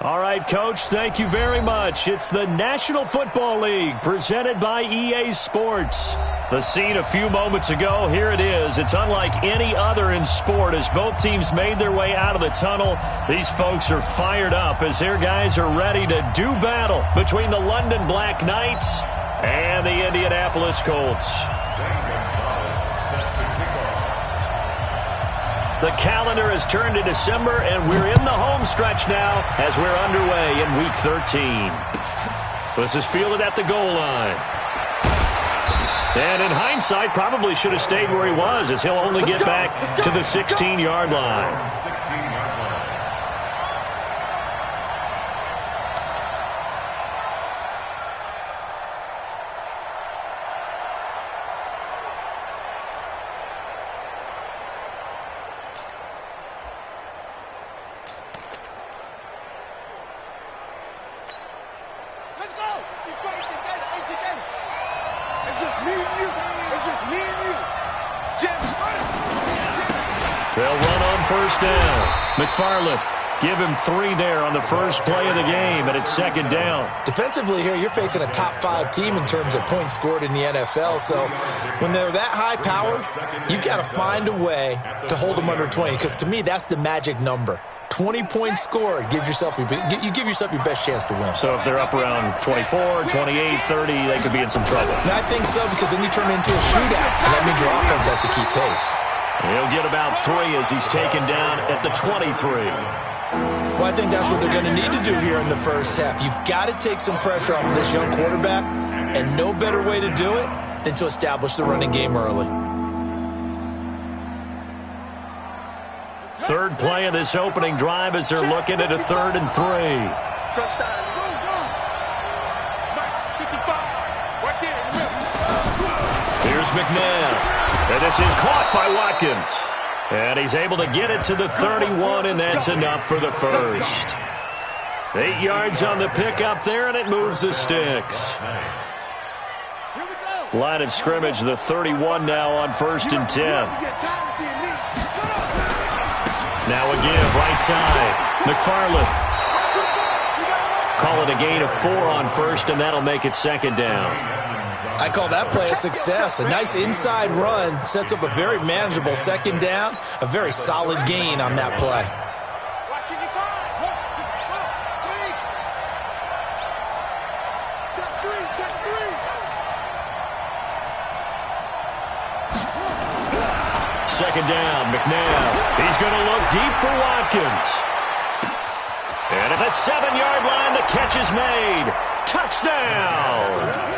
All right, Coach, thank you very much. It's the National Football League presented by EA Sports. The scene a few moments ago, here it is. It's unlike any other in sport as both teams made their way out of the tunnel. These folks are fired up as their guys are ready to do battle between the London Black Knights and the Indianapolis Colts. The calendar has turned to December, and we're in the home stretch now as we're underway in Week 13. This is fielded at the goal line. And in hindsight, probably should have stayed where he was as he'll only get back to the 16-yard line. They'll run on first down. McFarland, give him 3 there on the first play of the game, and it's second down. Defensively here, you're facing a top-5 team in terms of points scored in the NFL, so when they're that high power, you've got to find a way to hold them under 20, because to me, that's the magic number. 20 points scored, you give yourself your best chance to win. So if they're up around 24, 28, 30, they could be in some trouble. I think so, because then you turn it into a shootout, and that means your offense has to keep pace. He'll get about 3 as he's taken down at the 23. Well, I think that's what they're going to need to do here in the first half. You've got to take some pressure off of this young quarterback, and no better way to do it than to establish the running game early. Third play of this opening drive as they're looking at a 3rd and 3. Here's McNabb. And this is caught by Watkins. And he's able to get it to the 31, and that's enough for the first. 8 yards on the pickup there, and it moves the sticks. Line of scrimmage, the 31 now on 1st and 10. Now a give, right side. McFarland. Call it a gain of 4 on 1st, and that'll make it 2nd down. I call that play a success. A nice inside run sets up a very manageable 2nd down. A very solid gain on that play. Second down, McNabb. He's going to look deep for Watkins. And at the 7-yard line, the catch is made. Touchdown!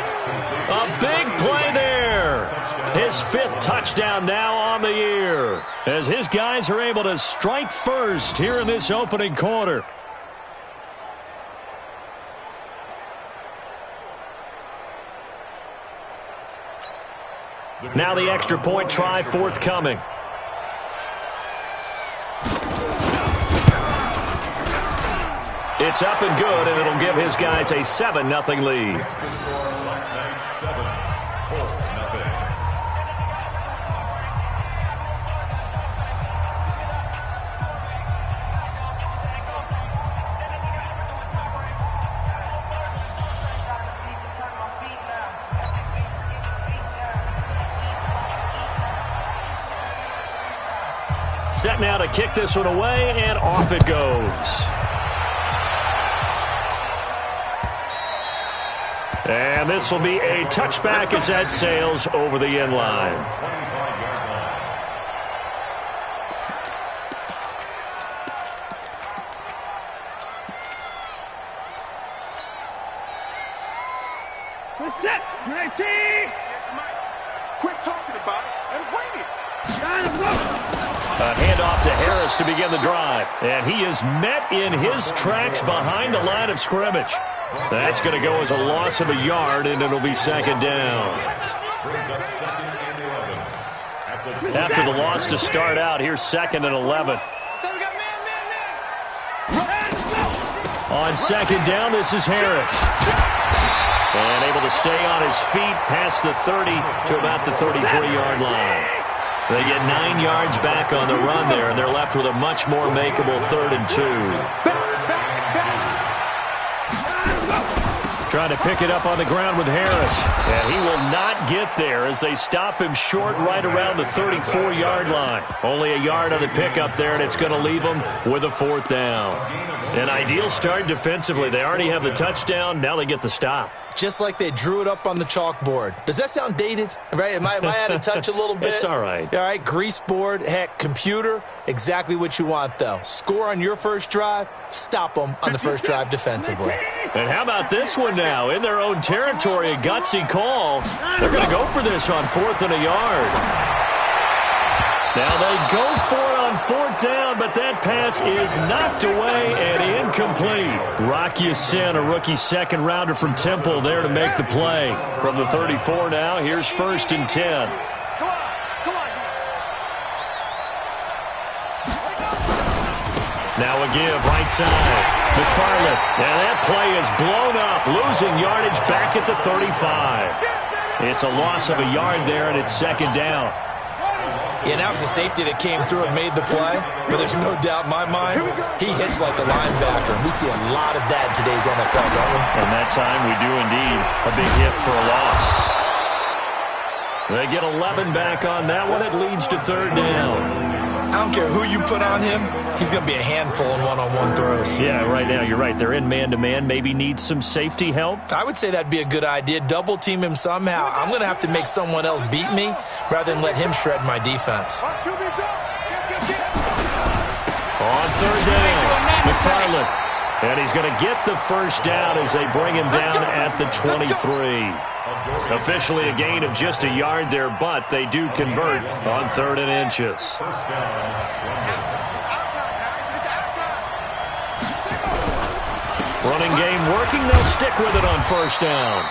A big play there. His 5th touchdown now on the year as his guys are able to strike first here in this opening quarter. Now the extra point try forthcoming. It's up and good, and it'll give his guys a 7-0 lead. Set now to kick this one away, and off it goes. And this will be a touchback as that sails over the end line. We're set. Great team. Quit talking about it and wait it. A handoff to Harris to begin the drive. And he is met in his tracks behind the line of scrimmage. That's going to go as a loss of a yard, and it'll be 2nd down. After the loss to start out, here's 2nd and 11. On 2nd down, this is Harris. And able to stay on his feet past the 30 to about the 33-yard line. They get 9 yards back on the run there, and they're left with a much more makeable 3rd and 2. trying to pick it up on the ground with Harris. And he will not get there as they stop him short right around the 34-yard line. Only a yard on the pickup there, and it's going to leave them with a 4th down. An ideal start defensively. They already have the touchdown. Now they get the stop. Just like they drew it up on the chalkboard. Does that sound dated? Right? Am I out of touch a little bit? It's all right. All right, grease board, heck, computer, exactly what you want, though. Score on your first drive, stop them on the first drive defensively. And how about this one now? In their own territory, a gutsy call. They're going to go for this on 4th and a yard. Now they go for it on 4th down, but that pass is knocked away and incomplete. Rock Ya-Sin, a rookie second-rounder from Temple, there to make the play. From the 34 now, here's 1st and 10. Now a give, right side. McFarland, and that play is blown up, losing yardage back at the 35. It's a loss of a yard there, and it's 2nd down. Yeah, that was a safety that came through and made the play, but there's no doubt in my mind, he hits like a linebacker. We see a lot of that in today's NFL, don't we? And that time we do indeed. A big hit for a loss. They get 11 back on that one. It leads to 3rd down. I don't care who you put on him, he's going to be a handful in one-on-one throws. Yeah, right now, you're right. They're in man-to-man. Maybe needs some safety help. I would say that'd be a good idea. Double team him somehow. I'm going to have to make someone else beat me rather than let him shred my defense. On 3rd down, McFarland. And he's going to get the 1st down as they bring him down at the 23. Officially a gain of just a yard there, but they do convert on 3rd and inches. Running game working. They'll stick with it on 1st down.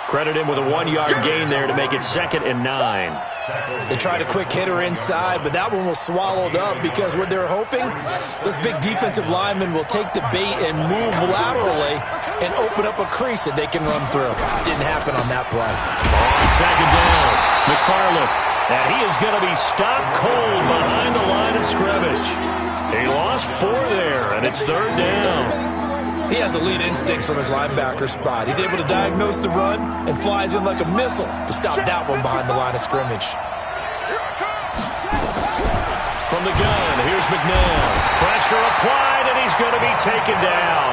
Credit him with a 1-yard gain there to make it 2nd and 9. They tried a quick hitter inside, but that one was swallowed up because what they're hoping, those big defensive linemen will take the bait and move laterally and open up a crease that they can run through. Didn't happen on that play. On 2nd down, McFarland. And he is going to be stopped cold behind the line of scrimmage. He lost 4 there, and it's 3rd down. He has elite instincts from his linebacker spot. He's able to diagnose the run and flies in like a missile to stop that one behind the line of scrimmage. From the gun, here's McNabb. Pressure applied, and he's going to be taken down.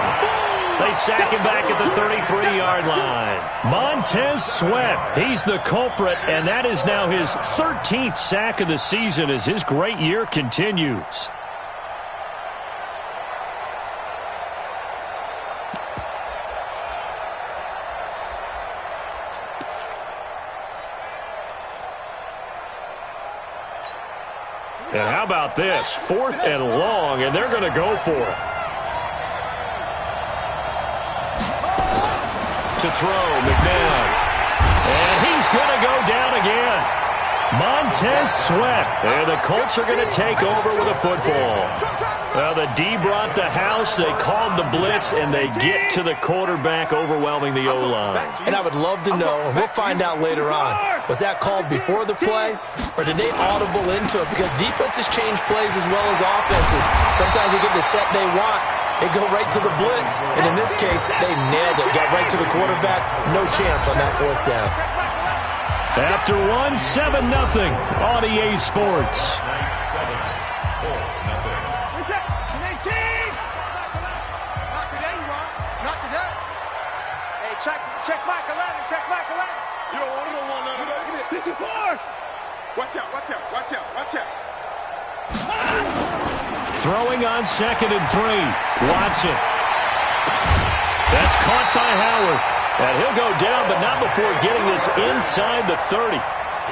They sack him back at the 33-yard line. Montez Sweat, he's the culprit, and that is now his 13th sack of the season as his great year continues. And how about this? 4th and long, and they're going to go for it. To throw, McNabb. And he's going to go down again. Montez Sweat. And the Colts are going to take over with a football. Well, the D brought the house. They called the blitz, and they get to the quarterback, overwhelming the O-line. And I would love to know, and we'll find out later on, was that called before the play, or did they audible into it? Because defenses change plays as well as offenses. Sometimes they get the set they want. They go right to the blitz, and in this case, they nailed it. Got right to the quarterback. No chance on that 4th down. After 1, 7-0 on EA Sports. Check Mike 11. Check Mike 11. You don't want to. 54. Watch out. Throwing on 2nd and 3. Watson. That's caught by Howard. And he'll go down, but not before getting this inside the 30.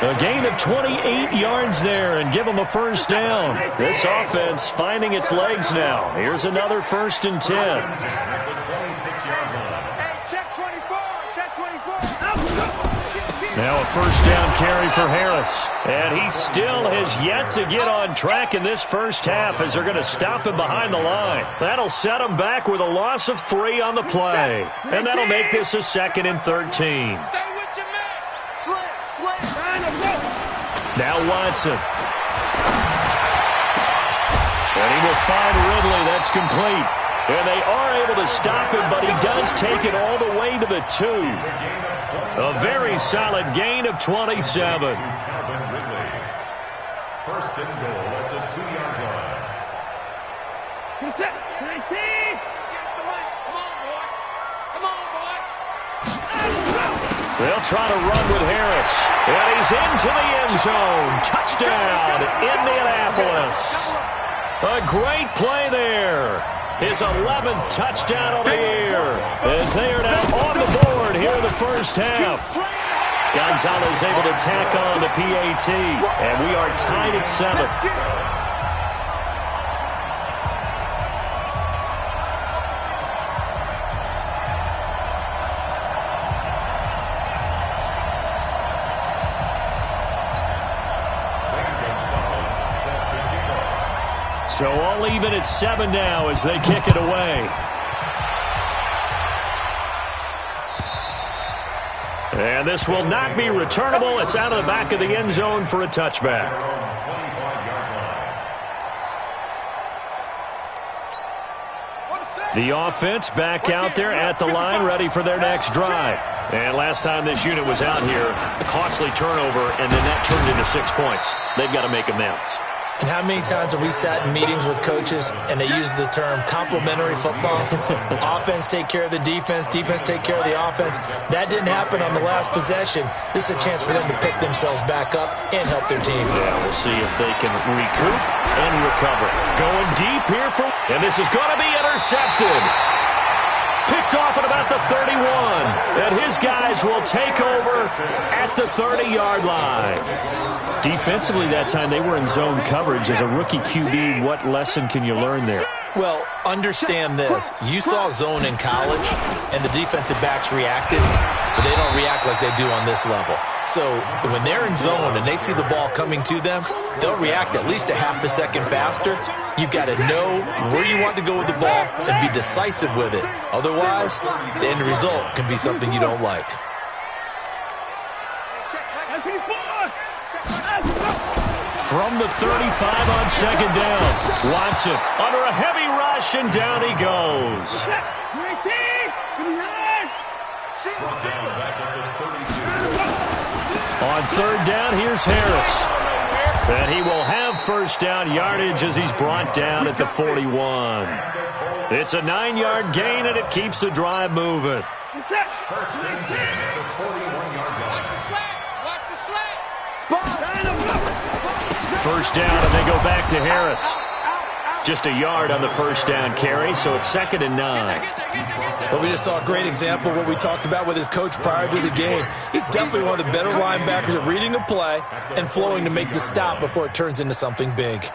A gain of 28 yards there and give him a 1st down. This offense finding its legs now. Here's another 1st and 10. Now a 1st down carry for Harris. And he still has yet to get on track in this first half as they're going to stop him behind the line. That'll set him back with a loss of 3 on the play. And that'll make this a 2nd and 13. Now Watson. And he will find Ridley. That's complete. And they are able to stop him, but he does take it all the way to the 2. A very solid gain of 27. First and goal at the 2-yard line. Set. 19. They'll try to run with Harris. And he's into the end zone. Touchdown, Indianapolis. A great play there. His 11th touchdown of the year. As they are now on the board here in the first half. Gonzalez able to tack on the PAT. And we are tied at 7. So all even at 7 now as they kick it away. And this will not be returnable. It's out of the back of the end zone for a touchback. The offense back out there at the line, ready for their next drive. And last time this unit was out here, costly turnover, and then that turned into 6 points. They've got to make amends. And how many times have we sat in meetings with coaches and they use the term complementary football? Offense take care of the defense, defense take care of the offense. That didn't happen on the last possession. This is a chance for them to pick themselves back up and help their team. Yeah, we'll see if they can recoup and recover. Going deep here for, and this is going to be intercepted. Picked off at about the 31. And his guys will take over at the 30-yard line. Defensively that time, they were in zone coverage. As a rookie QB, what lesson can you learn there? Well, understand this. You saw zone in college, and the defensive backs reacted, but they don't react like they do on this level. So when they're in zone and they see the ball coming to them, they'll react at least a half a second faster. You've got to know where you want to go with the ball and be decisive with it. Otherwise, the end result can be something you don't like. From the 35 on second down, Watson under a heavy rush, and down he goes. On third down, here's Harris. And he will have first down yardage as he's brought down at the 41. It's a 9-yard gain, and it keeps the drive moving. First down, and they go back to Harris. Just a yard on the first down carry, so it's 2nd and 9. But we just saw a great example of what we talked about with his coach prior to the game. He's definitely one of the better linebackers at reading a play and flowing to make the stop before it turns into something big.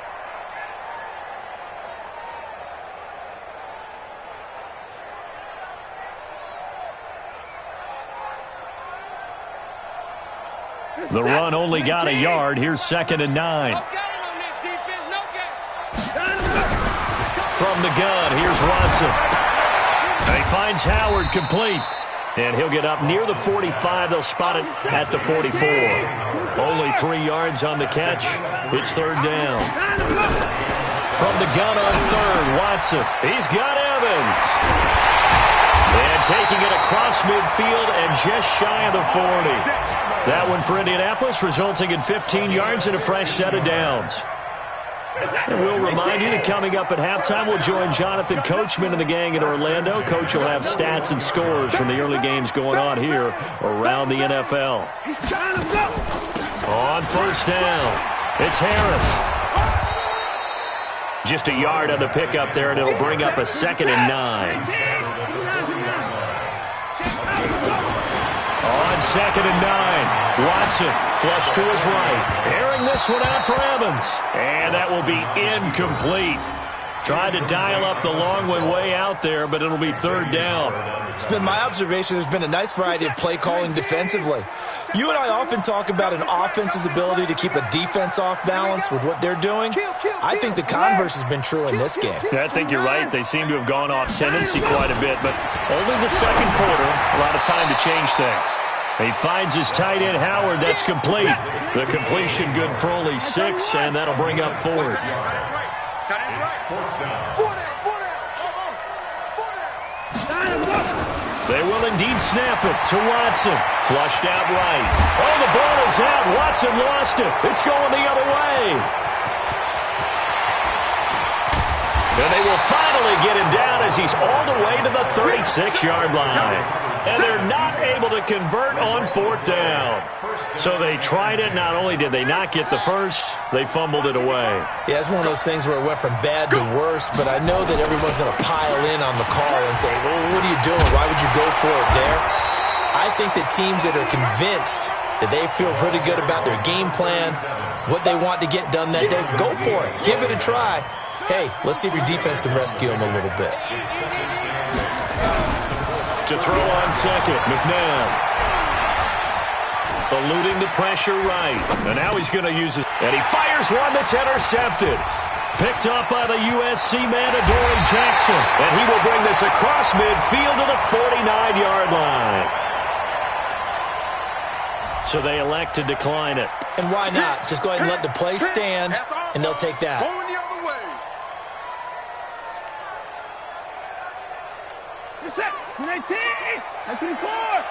The run only got a yard. Here's 2nd and 9. From the gun, here's Watson. And he finds Howard complete. And he'll get up near the 45. They'll spot it at the 44. Only 3 yards on the catch. It's 3rd down. From the gun on 3rd, Watson. He's got Evans. And taking it across midfield and just shy of the 40. That one for Indianapolis, resulting in 15 yards and a fresh set of downs. And we'll remind you that coming up at halftime, we'll join Jonathan Coachman and the gang in Orlando. Coach will have stats and scores from the early games going on here around the NFL. On first down, it's Harris. Just a yard on the pickup there, and it'll bring up a 2nd and 9. On 2nd and 9, Watson flush to his right. Airing this one out for Evans. And that will be incomplete. Tried to dial up the long one way out there, but it'll be 3rd down. It's been my observation there's been a nice variety of play calling defensively. You and I often talk about an offense's ability to keep a defense off balance with what they're doing. I think the converse has been true in this game. I think you're right. They seem to have gone off tendency quite a bit, but only the 2nd quarter, a lot of time to change things. He finds his tight end, Howard. That's complete. The completion good for only 6, and that'll bring up 4th. They will indeed snap it to Watson. Flushed out right. Oh, the ball is out. Watson lost it. It's going the other way. And they will finally get him down as he's all the way to the 36-yard line. And they're not able to convert on 4th down. So they tried it. Not only did they not get the first, they fumbled it away. Yeah, it's one of those things where it went from bad to worse, but I know that everyone's going to pile in on the call and say, well, what are you doing? Why would you go for it there? I think that teams that are convinced that they feel pretty good about their game plan, what they want to get done that day, go for it. Give it a try. Hey, let's see if your defense can rescue them a little bit. To throw on second, McNabb. Eluding the pressure right. And now he's going to use his... And he fires one that's intercepted. Picked up by the USC man, Adoree Jackson. And he will bring this across midfield to the 49-yard line. So they elect to decline it. And why not? Just go ahead and let the play stand, and they'll take that. Going the other way. You're set. 19. Second court.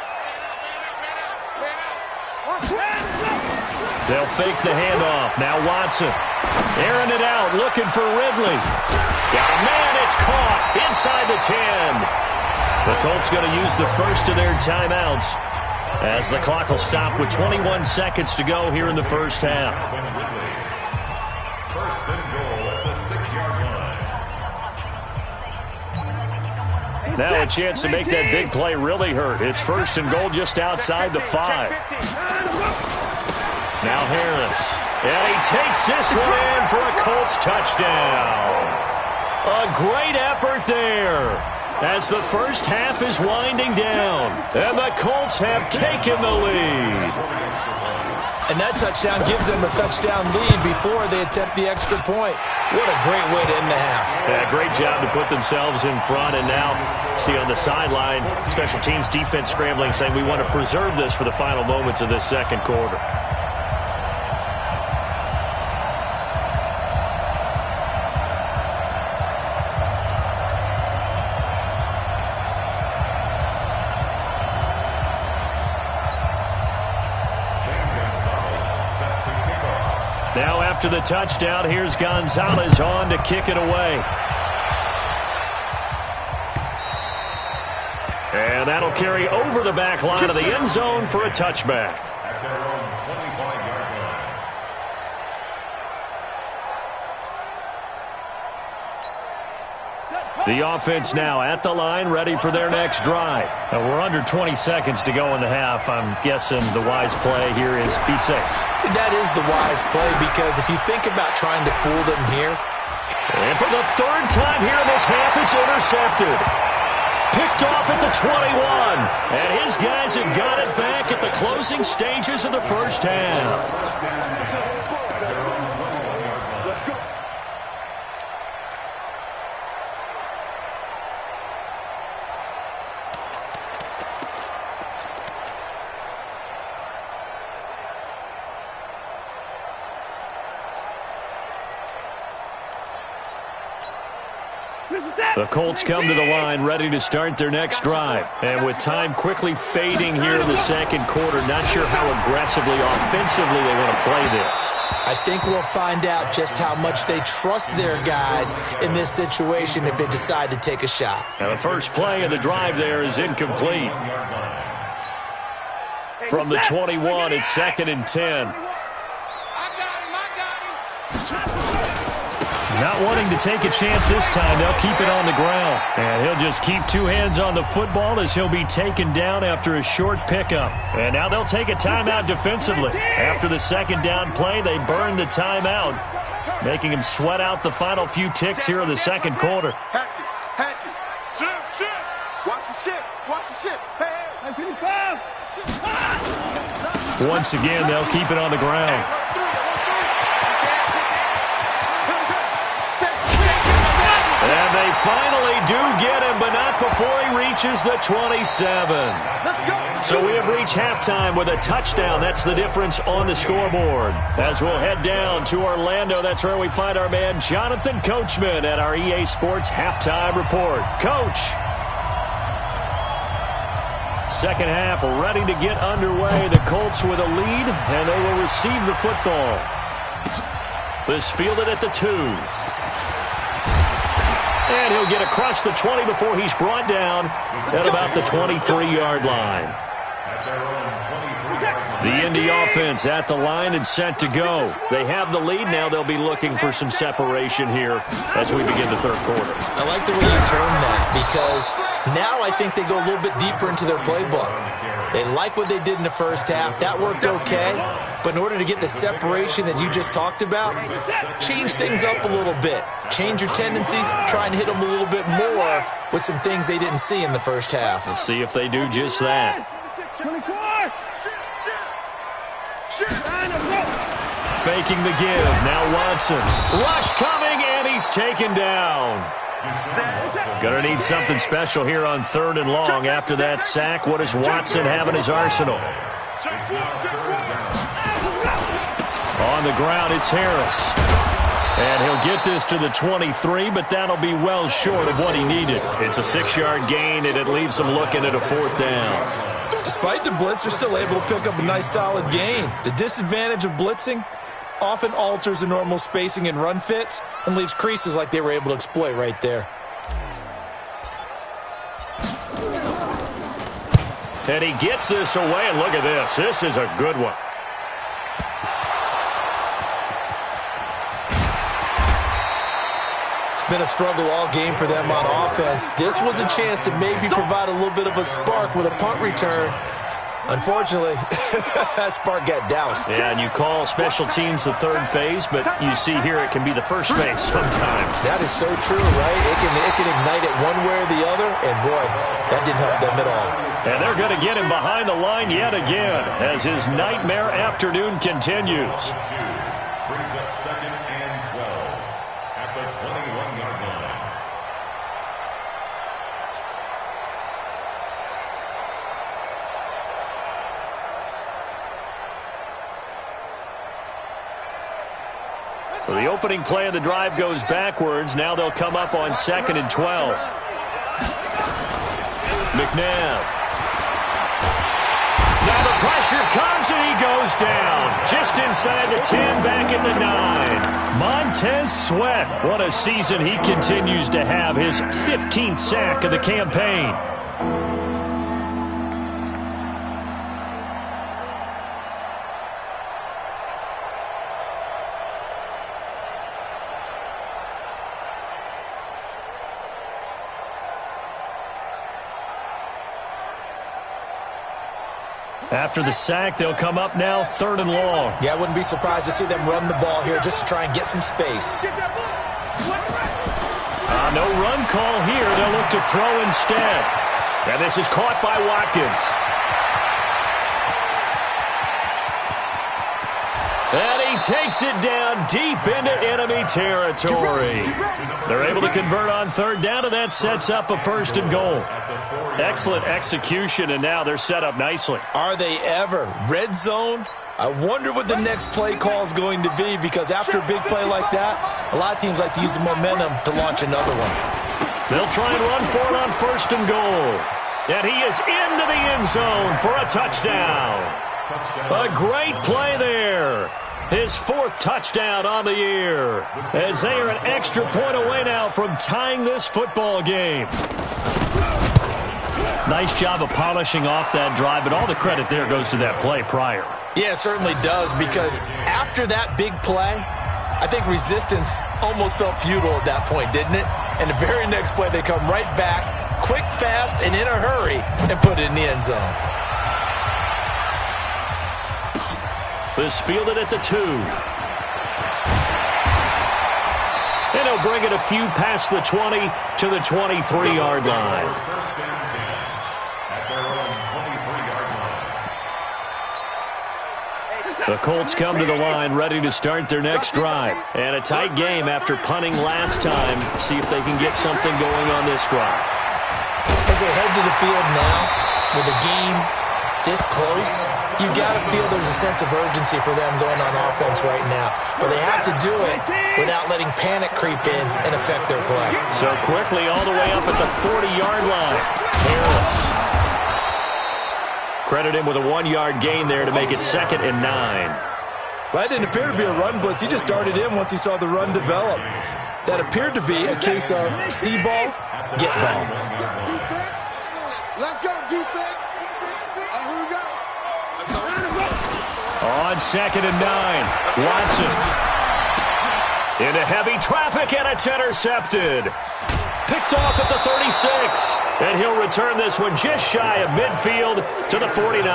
They'll fake the handoff. Now Watson. Airing it out, looking for Ridley. Got a man, it's caught inside the 10. The Colts going to use the first of their timeouts as the clock will stop with 21 seconds to go here in the first half. First and goal at the 6-yard line. Now a chance to make that big play really hurt. It's first and goal just outside the 5. Now Harris. And he takes this one in for a Colts touchdown. A great effort there as the first half is winding down. And the Colts have taken the lead. And that touchdown gives them a touchdown lead before they attempt the extra point. What a great way to end the half. Yeah, great job to put themselves in front. And now, see on the sideline, special teams defense scrambling, saying we want to preserve this for the final moments of this second quarter. Now after the touchdown, here's Gonzalez on to kick it away. And that'll carry over the back line of the end zone for a touchback. At their own 25-yard line. The offense now at the line, ready for their next drive. We're under 20 seconds to go in the half. I'm guessing the wise play here is be safe. That is the wise play, because if you think about trying to fool them here. And for the third time here in this half, it's intercepted. Picked off at the 21. And his guys have got it back at the closing stages of the first half. The Colts come to the line ready to start their next drive. And with time quickly fading here in the second quarter, not sure how aggressively, offensively they want to play this. I think we'll find out just how much they trust their guys in this situation if they decide to take a shot. Now the first play of the drive there is incomplete. From the 21, it's 2nd and 10. Not wanting to take a chance this time, they'll keep it on the ground. And he'll just keep two hands on the football as he'll be taken down after a short pickup. And now they'll take a timeout defensively. After the second down play, they burn the timeout, making him sweat out the final few ticks here in the second quarter. Hatch it. Shit. Watch the shit. Hey. Once again, they'll keep it on the ground. And they finally do get him, but not before he reaches the 27. So we have reached halftime with a touchdown. That's the difference on the scoreboard. As we'll head down to Orlando, that's where we find our man Jonathan Coachman at our EA Sports Halftime Report. Coach. Second half ready to get underway. The Colts with a lead, and they will receive the football. This fielded at the 2. And he'll get across the 20 before he's brought down at about the 23-yard line. The Indy offense at the line and set to go. They have the lead. Now they'll be looking for some separation here as we begin the third quarter. I like the way you term that, because now I think they go a little bit deeper into their playbook. They like what they did in the first half. That worked okay. But in order to get the separation that you just talked about, change things up a little bit. Change your tendencies. Try and hit them a little bit more with some things they didn't see in the first half. We'll see if they do just that. 24. Faking the give. Now Watson. Rush coming, and he's taken down. Gonna need something special here on 3rd and long. After that sack, what does Watson have in his arsenal? On the ground, it's Harris. And he'll get this to the 23, but that'll be well short of what he needed. It's a 6-yard gain, and it leaves him looking at a 4th down. Despite the blitz, they're still able to pick up a nice, solid gain. The disadvantage of blitzing often alters the normal spacing and run fits and leaves creases like they were able to exploit right there. And he gets this away, and look at this. This is a good one. It's been a struggle all game for them on offense. This was a chance to maybe provide a little bit of a spark with a punt return. Unfortunately, that spark got doused. Yeah, and you call special teams the 3rd phase, but you see here it can be the 1st phase sometimes. That is so true, right? It can ignite it one way or the other, and boy, that didn't help them at all. And they're going to get him behind the line yet again as his nightmare afternoon continues. Brings up 2nd and 12 at the 21-yard line. So the opening play of the drive goes backwards. Now they'll come up on 2nd and 12. McNabb. Now the pressure comes and he goes down. Just inside the 10, back at the 9. Montez Sweat. What a season he continues to have. His 15th sack of the campaign. After the sack, they'll come up now 3rd and long. Yeah, I wouldn't be surprised to see them run the ball here just to try and get some space. No run call here. They'll look to throw instead. And this is caught by Watkins. And he takes it down deep into enemy territory. They're able to convert on 3rd down, and that sets up a 1st and goal. Excellent execution, and now they're set up nicely. Are they ever? Red zone? I wonder what the next play call is going to be, because after a big play like that, a lot of teams like to use the momentum to launch another one. They'll try and run for it on 1st and goal. And he is into the end zone for a touchdown. A great play there. His 4th touchdown on the year, as they are an extra point away now from tying this football game. Nice job of polishing off that drive, but all the credit there goes to that play prior. Yeah, it certainly does, because after that big play, I think resistance almost felt futile at that point, didn't it? And the very next play, they come right back, quick, fast, and in a hurry, and put it in the end zone. This fielded at the 2. And he'll bring it a few past the 20 to the 23-yard line. The Colts come to the line ready to start their next drive. And a tight game after punting last time. See if they can get something going on this drive. As they head to the field now, with the game this close, you've got to feel there's a sense of urgency for them going on offense right now. But they have to do it without letting panic creep in and affect their play. So quickly all the way up at the 40-yard line. Harris. Credit him with a 1-yard gain there to make it 2nd and 9. Well, that didn't appear to be a run blitz. He just started in once he saw the run develop. That appeared to be a case of see ball, get ball. Defense. Let's go, defense. Here we go. On 2nd and 9, Watson. Into heavy traffic, and it's intercepted. Picked off at the 36. And he'll return this one just shy of midfield to the 49.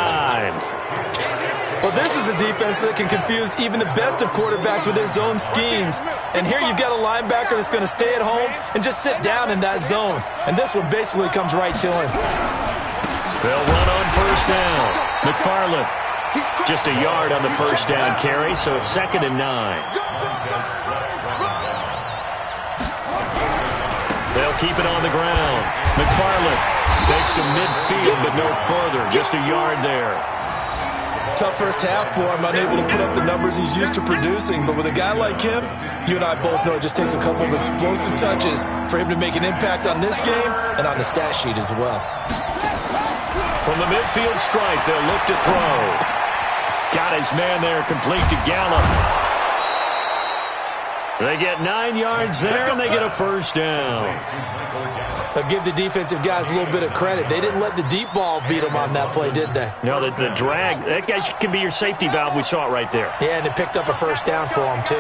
Well, this is a defense that can confuse even the best of quarterbacks with their zone schemes. And here you've got a linebacker that's going to stay at home and just sit down in that zone. And this one basically comes right to him. They'll run on 1st down. McFarland just a yard on the 1st down carry, so it's 2nd and 9. They'll keep it on the ground. McFarland takes to midfield, but no further. Just a yard there. Tough first half for him, unable to put up the numbers he's used to producing. But with a guy like him, you and I both know it just takes a couple of explosive touches for him to make an impact on this game and on the stat sheet as well. From the midfield stripe, they'll look to throw. Got his man there, complete to Gallup. They get 9 yards there, and they get a 1st down. They'll give the defensive guys a little bit of credit. They didn't let the deep ball beat them on that play, did they? No, the drag, that guy can be your safety valve. We saw it right there. Yeah, and it picked up a 1st down for him, too.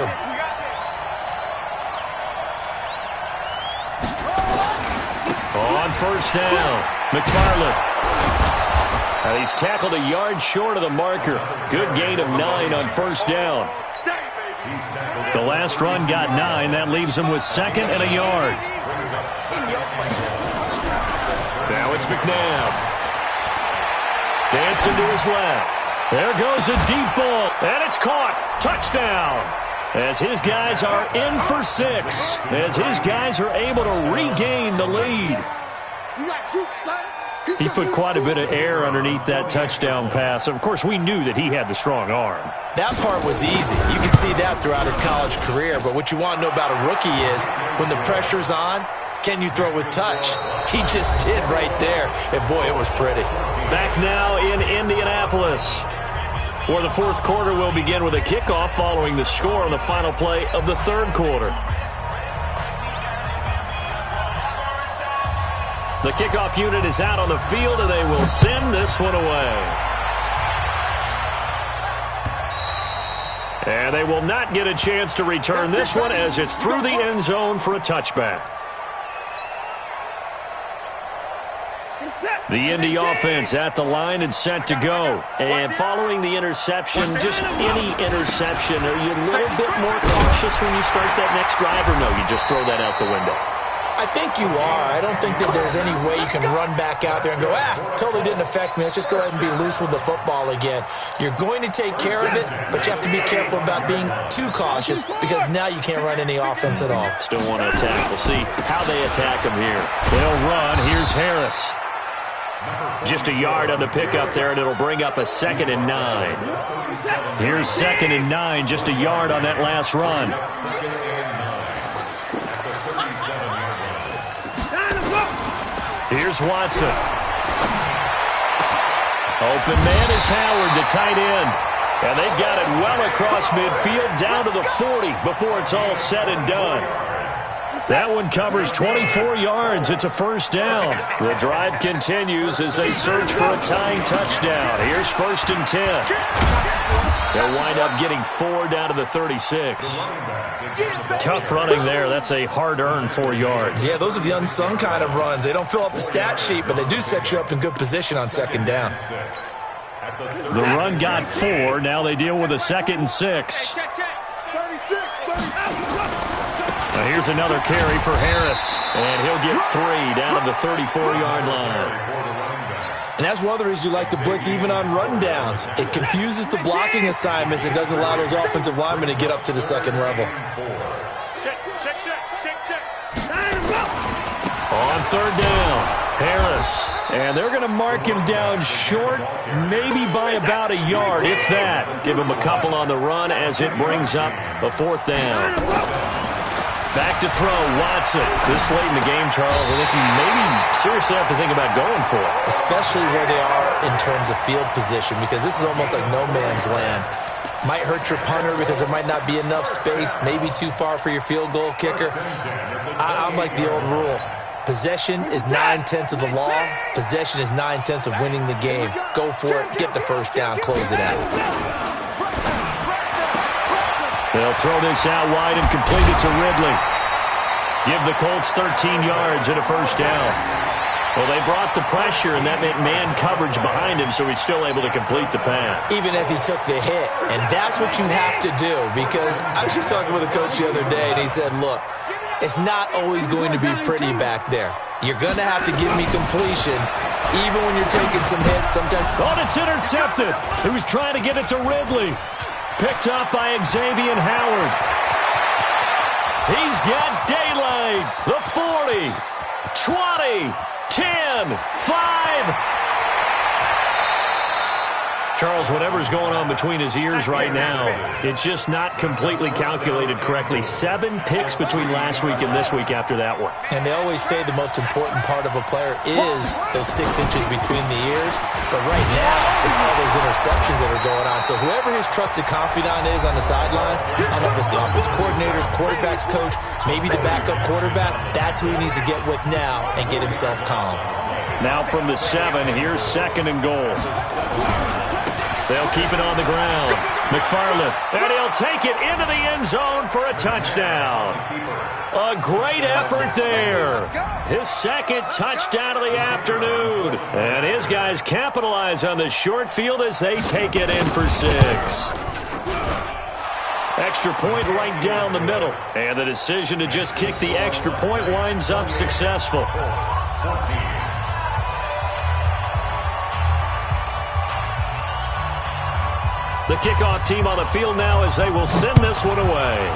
On 1st down, McFarland. He's tackled a yard short of the marker. Good gain of 9 on 1st down. The last run got 9. That leaves him with 2nd and a yard. Now it's McNabb. Dancing to his left. There goes a deep ball, and it's caught. Touchdown. As his guys are in for 6. As his guys are able to regain the lead. He put quite a bit of air underneath that touchdown pass. Of course, we knew that he had the strong arm. That part was easy. You can see that throughout his college career. But what you want to know about a rookie is when the pressure's on, can you throw with touch? He just did right there. And, boy, it was pretty. Back now in Indianapolis, where the 4th quarter will begin with a kickoff following the score on the final play of the 3rd quarter. The kickoff unit is out on the field, and they will send this one away. And they will not get a chance to return this one as it's through the end zone for a touchback. The Indy offense at the line and set to go. And following the interception, just any interception, are you a little bit more cautious when you start that next drive, or no, you just throw that out the window? I think you are. I don't think that there's any way you can run back out there and go, totally didn't affect me. Let's just go ahead and be loose with the football again. You're going to take care of it, but you have to be careful about being too cautious because now you can't run any offense at all. Still want to attack. We'll see how they attack him here. They'll run. Here's Harris. Just a yard on the pickup there, and it'll bring up a 2nd and 9. Here's 2nd and 9, just a yard on that last run. Here's Watson. Open man is Howard, the tight end. And they've got it well across midfield, down to the 40 before it's all said and done. That one covers 24 yards. It's a 1st down. The drive continues as they search for a tying touchdown. Here's 1st and 10. They'll wind up getting 4 down to the 36. Tough running there. That's a hard-earned 4 yards. Yeah, those are the unsung kind of runs. They don't fill up the stat sheet, but they do set you up in good position on 2nd down. The run got 4. Now they deal with a 2nd and 6. Now here's another carry for Harris, and he'll get 3 down to the 34-yard line. And that's one of the reasons you like to blitz even on rundowns. It confuses the blocking assignments. It doesn't allow those offensive linemen to get up to the 2nd level. On 3rd down, Harris. And they're going to mark him down short, maybe by about a yard, if that. Give him a couple on the run as it brings up the 4th down. Back to throw, Watson. This late in the game, Charles, I think you maybe seriously have to think about going for it. Especially where they are in terms of field position, because this is almost like no man's land. Might hurt your punter because there might not be enough space, maybe too far for your field goal kicker. I'm like the old rule. Possession is 9/10 of the law. Possession is 9/10 of winning the game. Go for it, get the first down, close it out. They'll throw this out wide and complete it to Ridley. Give the Colts 13 yards and a first down. Well, they brought the pressure, and that meant man coverage behind him, so he's still able to complete the pass. Even as he took the hit. And that's what you have to do, because I was just talking with a coach the other day, and he said, look, it's not always going to be pretty back there. You're going to have to give me completions, even when you're taking some hits. Sometimes. Oh, it's intercepted. He was trying to get it to Ridley. Picked up by Xavier Howard. He's got daylight. The 40, 20, 10, 5. Charles, whatever's going on between his ears right now, it's just not completely calculated correctly. 7 picks between last week and this week after that one. And they always say the most important part of a player is those 6 inches between the ears. But right now, it's all those interceptions that are going on. So whoever his trusted confidant is on the sidelines, I don't know if it's the offensive coordinator, the quarterback's coach, maybe the backup quarterback, that's who he needs to get with now and get himself calm. Now from the 7, here's 2nd and goal. They'll keep it on the ground. McFarland, and he'll take it into the end zone for a touchdown. A great effort there. His 2nd touchdown of the afternoon. And his guys capitalize on the short field as they take it in for 6. Extra point right down the middle. And the decision to just kick the extra point winds up successful. The kickoff team on the field now as they will send this one away.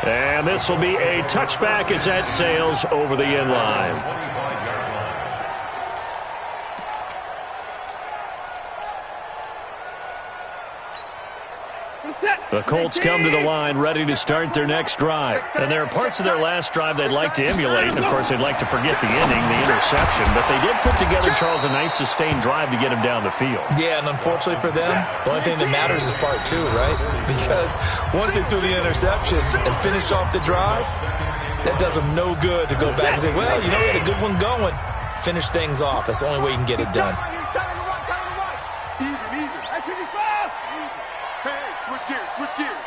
And this will be a touchback as that sails over the end line. The Colts come to the line ready to start their next drive. And there are parts of their last drive they'd like to emulate. And, of course, they'd like to forget the inning, the interception. But they did put together, Charles, a nice sustained drive to get him down the field. Yeah, and unfortunately for them, the only thing that matters is part 2, right? Because once they threw the interception and finished off the drive, that does them no good to go back and say, well, you know, we had a good one going. Finish things off. That's the only way you can get it done. Switch gears.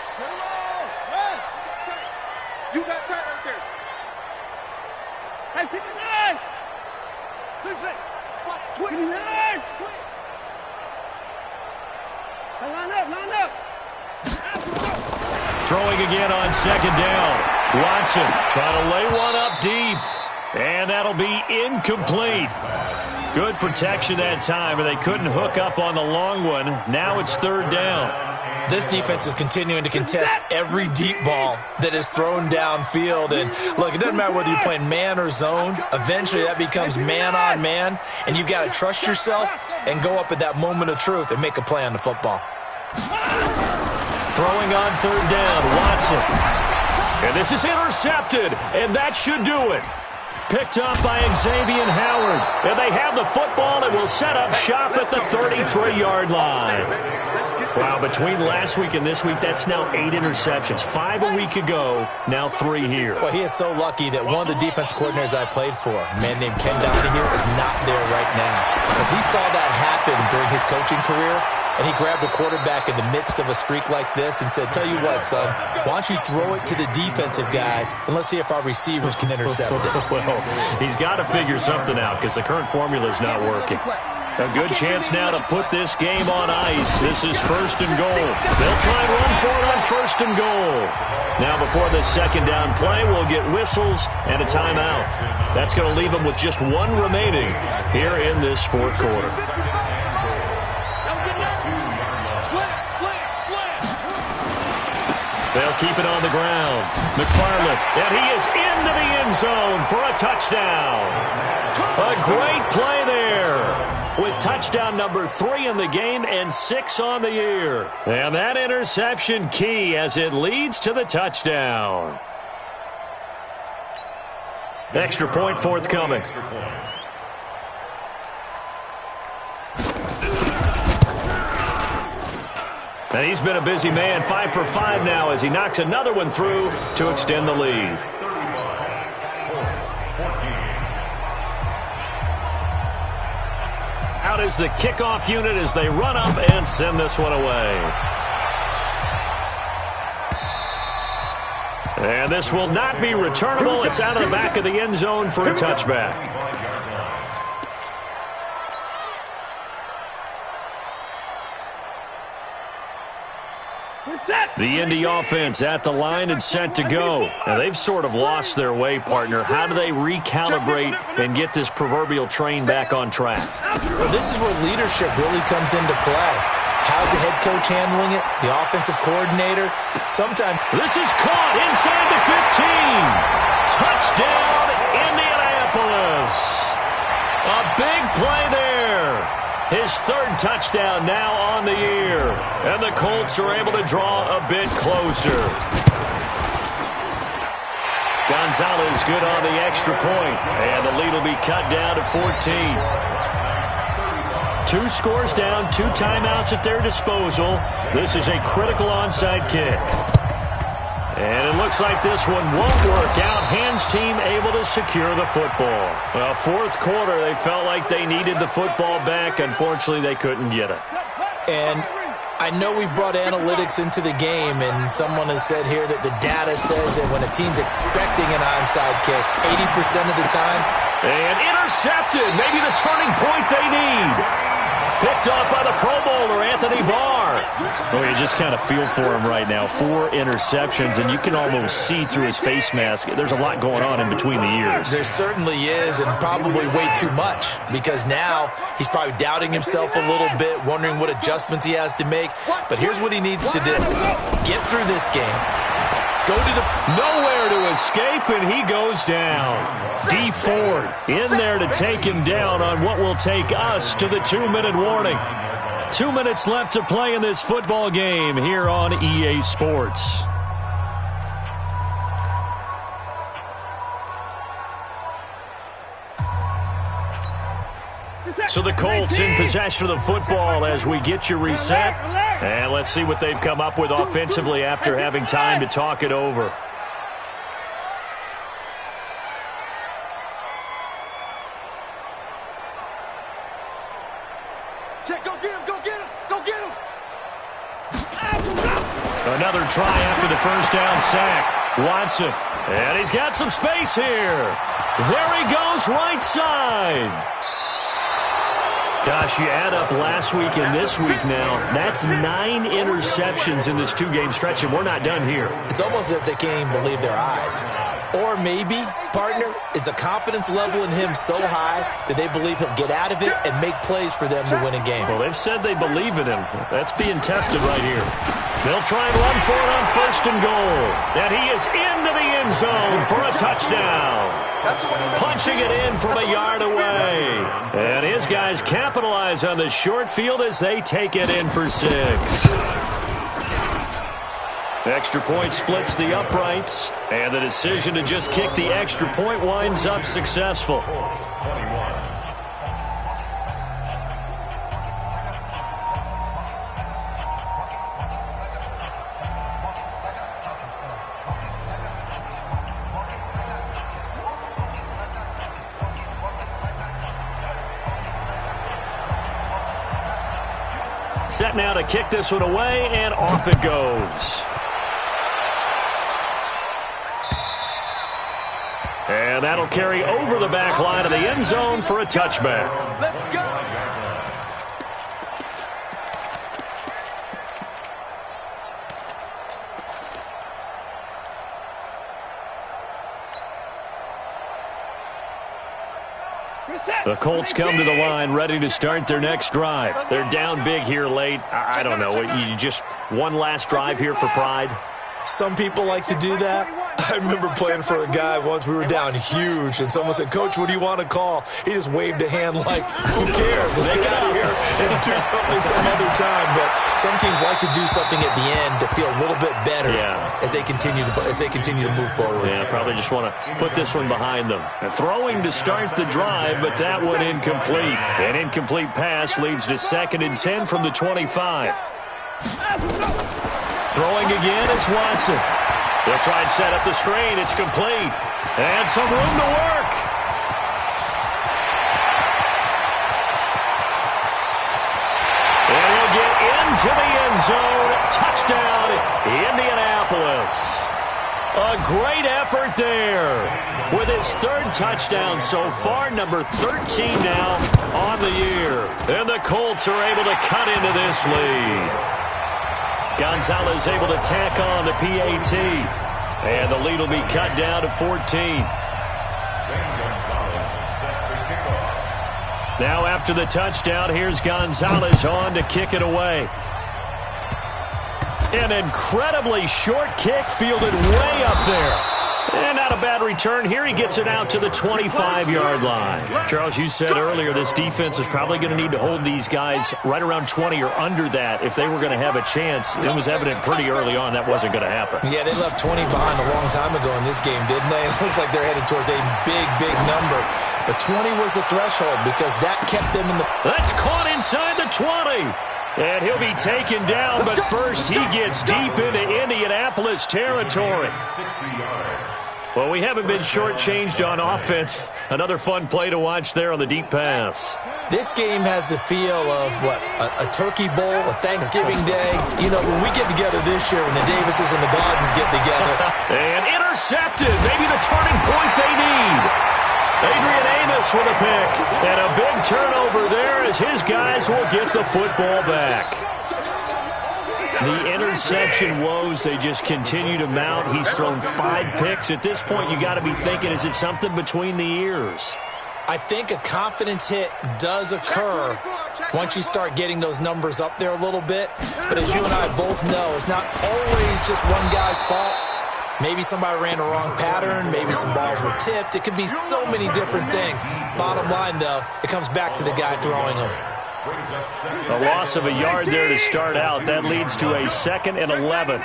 You got time right there. Hey, 59. 6-6. Watch, twitch. 59. Twitch. Hey, line up. Throwing again on 2nd down. Watson trying to lay one up deep. And that'll be incomplete. Good protection that time, and they couldn't hook up on the long one. Now it's 3rd down. This defense is continuing to contest every deep ball that is thrown downfield. And, look, it doesn't matter whether you're playing man or zone. Eventually, that becomes man-on-man, and you've got to trust yourself and go up at that moment of truth and make a play on the football. Throwing on 3rd down, Watson. And this is intercepted, and that should do it. Picked up by Xavier Howard. And they have the football and will set up shop at the 33-yard line. Wow, between last week and this week, that's now 8 interceptions. 5 a week ago, now 3 here. Well, he is so lucky that one of the defense coordinators I played for, a man named Ken Donahue, is not there right now. Because he saw that happen during his coaching career, and he grabbed a quarterback in the midst of a streak like this and said, tell you what, son, why don't you throw it to the defensive guys, and let's see if our receivers can intercept it. Well, he's got to figure something out because the current formula is not working. A good chance now to put this game on ice. This is 1st and goal. They'll try and run for it on 1st and goal. Now before the 2nd down play, we'll get whistles and a timeout. That's going to leave them with just 1 remaining here in this 4th quarter. They'll keep it on the ground. McFarland, and he is into the end zone for a touchdown. A great play there. With touchdown number 3 in the game and 6 on the year. And that interception key as it leads to the touchdown. Extra point forthcoming. And he's been a busy man, 5 for 5 now as he knocks another one through to extend the lead. Out is the kickoff unit as they run up and send this one away. And this will not be returnable. It's out of the back of the end zone for a touchback. The Indy offense at the line and set to go. Now, they've sort of lost their way, partner. How do they recalibrate and get this proverbial train back on track? Well, this is where leadership really comes into play. How's the head coach handling it? The offensive coordinator? Sometimes. This is caught inside the 15. Touchdown, Indianapolis. A big play there. His 3rd touchdown now on the year. And the Colts are able to draw a bit closer. Gonzalez good on the extra point. And the lead will be cut down to 14. 2 scores down, 2 timeouts at their disposal. This is a critical onside kick. And it looks like this one won't work out. Hands team able to secure the football. Well, 4th quarter, they felt like they needed the football back. Unfortunately, they couldn't get it. And I know we brought analytics into the game, and someone has said here that the data says that when a team's expecting an onside kick, 80% of the time. And intercepted. Maybe the turning point they need. Picked off by the Pro Bowler, Anthony Barr. Oh, you just kind of feel for him right now. 4 interceptions, and you can almost see through his face mask. There's a lot going on in between the ears. There certainly is, and probably way too much, because now he's probably doubting himself a little bit, wondering what adjustments he has to make. But here's what he needs to do. Get through this game. Go to the... Nowhere to escape, and he goes down. D Ford in there to take him down on what will take us to the 2-minute warning. 2 minutes left to play in this football game here on EA Sports. So the Colts in possession of the football as we get you reset. And let's see what they've come up with offensively after having time to talk it over. Go get him, go get him, go get him. Another try after the first down sack. Watson. And he's got some space here. There he goes, right side. Gosh, you add up last week and this week now, that's 9 interceptions in this 2-game stretch, and we're not done here. It's almost as if they can't even believe their eyes. Or maybe, partner, is the confidence level in him so high that they believe he'll get out of it and make plays for them to win a game. Well, they've said they believe in him. That's being tested right here. They'll try and run for it on 1st and goal. And he is into the end zone for a touchdown. Punching it in from a yard away. And his guys capitalize on the short field as they take it in for 6. Extra point splits the uprights, and the decision to just kick the extra point winds up successful. Set now to kick this one away, and off it goes. And that'll carry over the back line of the end zone for a touchback. Let's go. The Colts come to the line ready to start their next drive. They're down big here late. I don't know. You just one last drive here for pride? Some people like to do that. I remember playing for a guy once. We were down huge, and someone said, "Coach, what do you want to call?" He just waved a hand like, "Who cares? Let's get out of here and do something some other time." But some teams like to do something at the end to feel a little bit better as they continue to move forward. Yeah, probably just want to put this one behind them. Throwing to start the drive, but that one incomplete. An incomplete pass leads to 2nd and 10 from the 25. Throwing again is Watson. They'll try and set up the screen. It's complete. And some room to work. And he'll get into the end zone. Touchdown, Indianapolis. A great effort there. With his 3rd touchdown so far, number 13 now on the year. And the Colts are able to cut into this lead. Gonzalez able to tack on the PAT. And the lead will be cut down to 14. Now after the touchdown, here's Gonzalez on to kick it away. An incredibly short kick fielded way up there. And not a bad return here. He gets it out to the 25-yard line. Charles, you said earlier this defense is probably going to need to hold these guys right around 20 or under that if they were going to have a chance. It was evident pretty early on that wasn't going to happen. Yeah, they left 20 behind a long time ago in this game, didn't they? It looks like they're headed towards a big, big number. But 20 was the threshold because that kept them in the... That's caught inside the 20. And he'll be taken down, but first he gets deep into Indianapolis territory. Well, we haven't been shortchanged on offense. Another fun play to watch there on the deep pass. This game has the feel of, a turkey bowl, a Thanksgiving day. You know, when we get together this year, when the Davises and the Gardens get together. And intercepted. Maybe the turning point they need. Adrian Amos with a pick. And a big turnover there as his guys will get the football back. The interception woes, they just continue to mount. He's thrown 5 picks. At this point, you got to be thinking, is it something between the ears? I think a confidence hit does occur once you start getting those numbers up there a little bit. But as you and I both know, it's not always just one guy's fault. Maybe somebody ran the wrong pattern. Maybe some balls were tipped. It could be so many different things. Bottom line, though, it comes back to the guy throwing them. A loss of a yard there to start out. That leads to a 2nd and 11.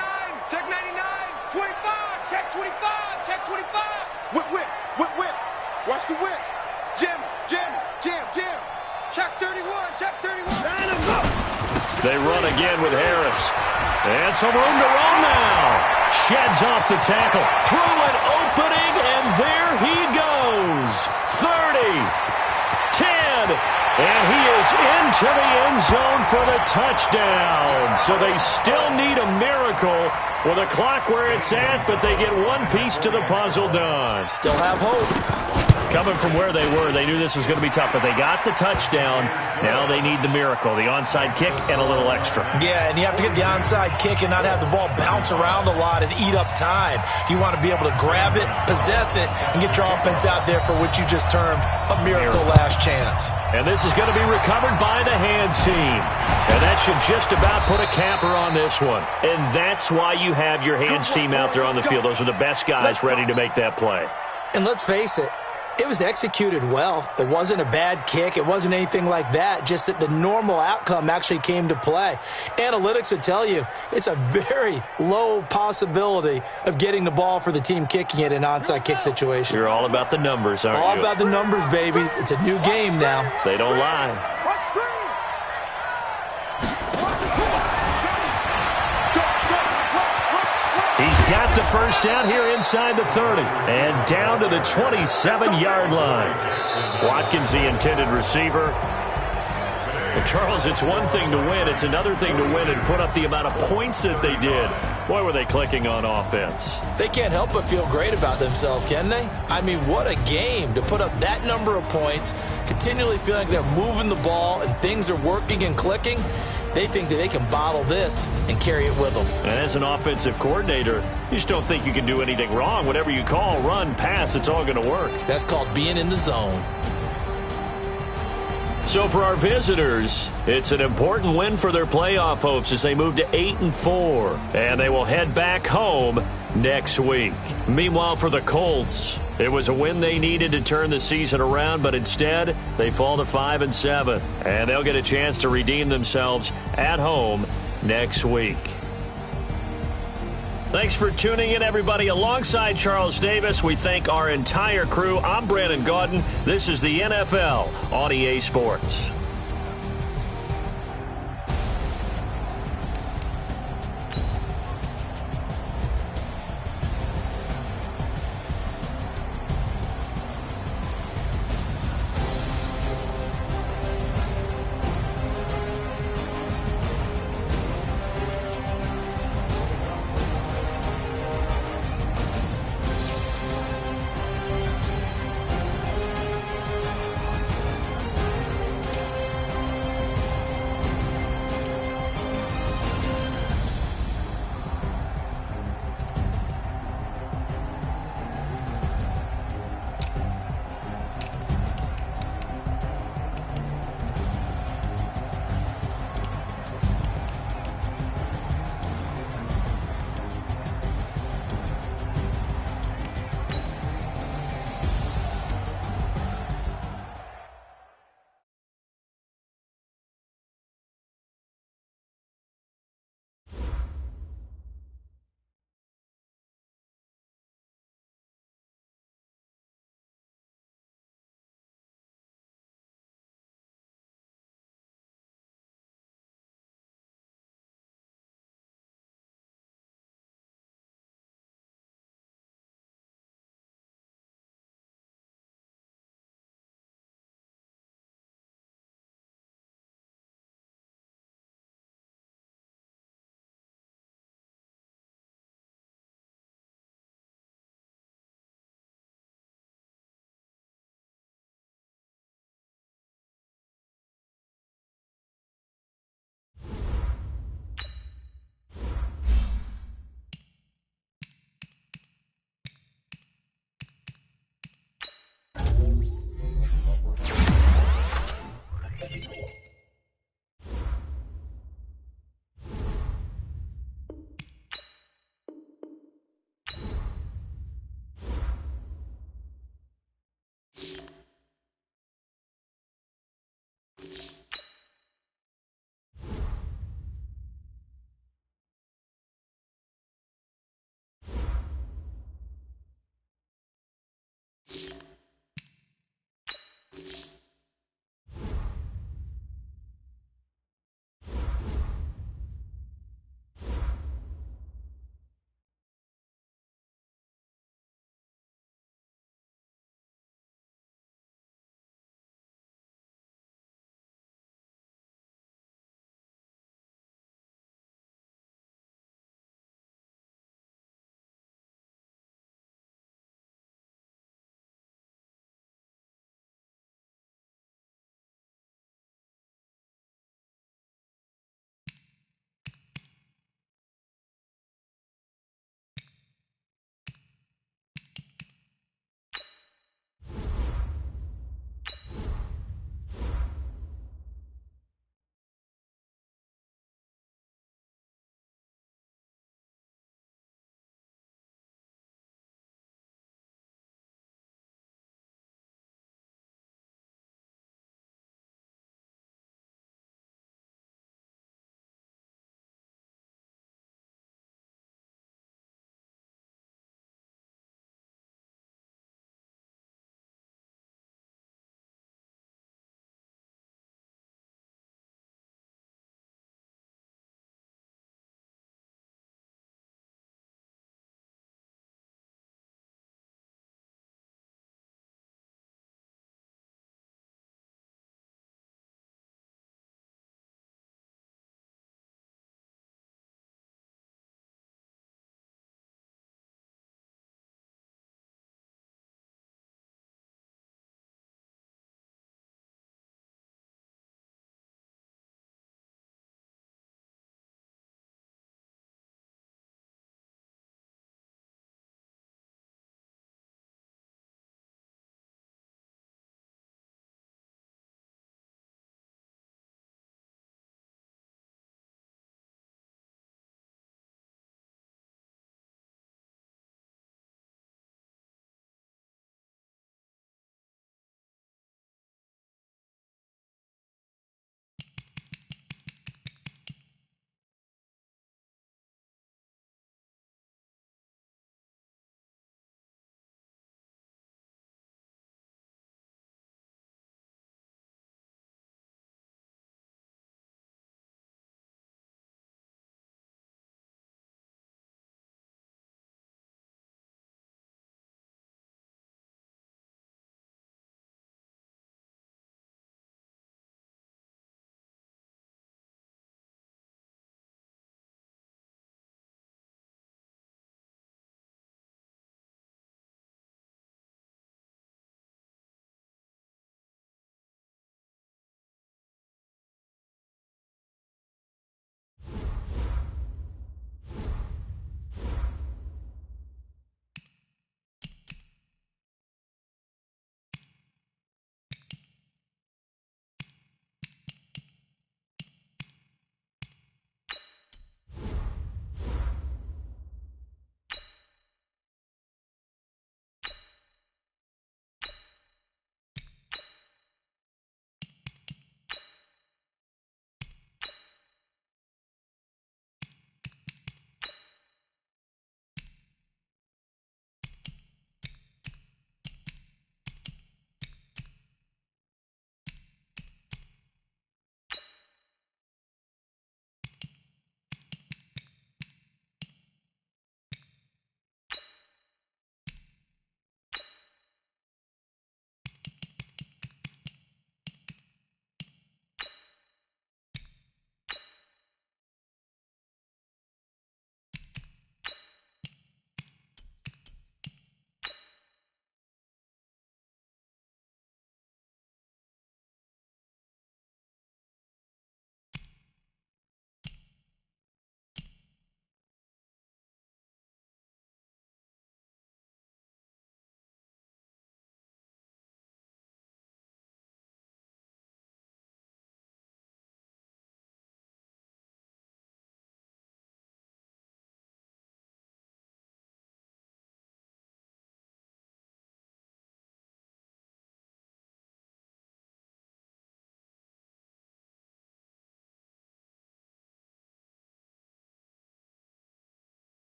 Check 99, 25, check 25, check 25. Whip, whip, whip, whip. Watch the whip. Jam, jam, jam, jam. Check 31, check 31. Line him up. They run again with Harris. And some room to run now. Sheds off the tackle. Through an opening, and there he goes. 30, 10, and he is into the end zone for the touchdown. So they still need a miracle with a clock where it's at, but they get one piece to the puzzle done. Still have hope. Coming from where they were, they knew this was going to be tough, but they got the touchdown. Now they need the miracle, the onside kick and a little extra. Yeah, and you have to get the onside kick and not have the ball bounce around a lot and eat up time. You want to be able to grab it, possess it, and get your offense out there for what you just termed a miracle last chance. And this is going to be recovered by the hands team. And that should just about put a capper on this one. And that's why you have your hands team out there on the field. Those are the best guys ready to make that play. And let's face it, it was executed well. It wasn't a bad kick. It wasn't anything like that. Just that the normal outcome actually came to play. Analytics will tell you it's a very low possibility of getting the ball for the team kicking it in an onside kick situation. You're all about the numbers, aren't you? All about the numbers, baby. It's a new game now. They don't lie. He's got the first down here inside the 30 and down to the 27-yard line. Watkins, the intended receiver. Well, Charles, it's one thing to win. It's another thing to win and put up the amount of points that they did. Boy, were they clicking on offense. They can't help but feel great about themselves, can they? I mean, what a game to put up that number of points, continually feeling like they're moving the ball and things are working and clicking. They think that they can bottle this and carry it with them. And as an offensive coordinator, you just don't think you can do anything wrong. Whatever you call, run, pass, it's all going to work. That's called being in the zone. So for our visitors, it's an important win for their playoff hopes as they move to 8-4, and they will head back home next week. Meanwhile, for the Colts, it was a win they needed to turn the season around, but instead they fall to 5-7, and they'll get a chance to redeem themselves at home next week. Thanks for tuning in, everybody. Alongside Charles Davis, we thank our entire crew. I'm Brandon Gaudin. This is the NFL on EA Sports.